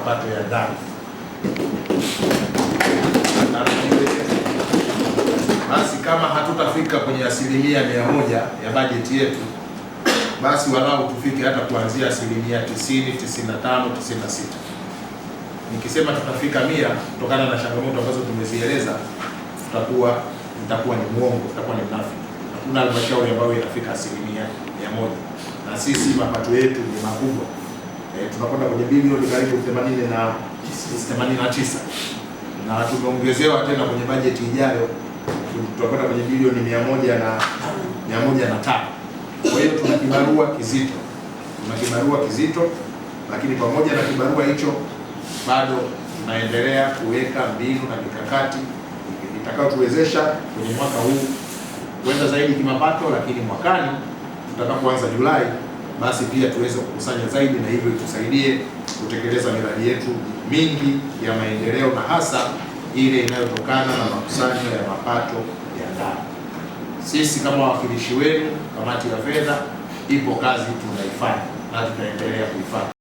mapato ya ndani. Basi kama hatutafika kwenye 100% ya bajeti yetu, basi walau tufike hata kuanzia 90%, 95%, 96%. Nikisema tutafika 100 kutokana na changamoto ambazo tumezieleza, itakuwa ni muongo, itakuwa ni mnafiki. Hakuna halmashauri ambayo inafika 100%, na sisi mapato yetu ni makubwa. Tunakwenda kwenye bilioni karibu 89 na tumeongezewa tena kwenye bajeti ijayo tutakwenda kwenye bilioni 105. Kwa hiyo tuna kibarua kizito, lakini pamoja na kibarua hicho bado tunaendelea kuweka mbinu na mikakati itakayotuwezesha kwenye mwaka huu kwenda zaidi kimapato, lakini mwakani tutakapoanza Julai basi pia tuweze kukusanya zaidi, na hivyo itusaidie kutekeleza miradi yetu mingi ya maendeleo, na hasa ile inayotokana na makusanyo ya mapato ya ndani. Sisi kama wawakilishi wenu, kamati ya fedha, ipo kazi tunaifanya na tutaendelea kuifanya.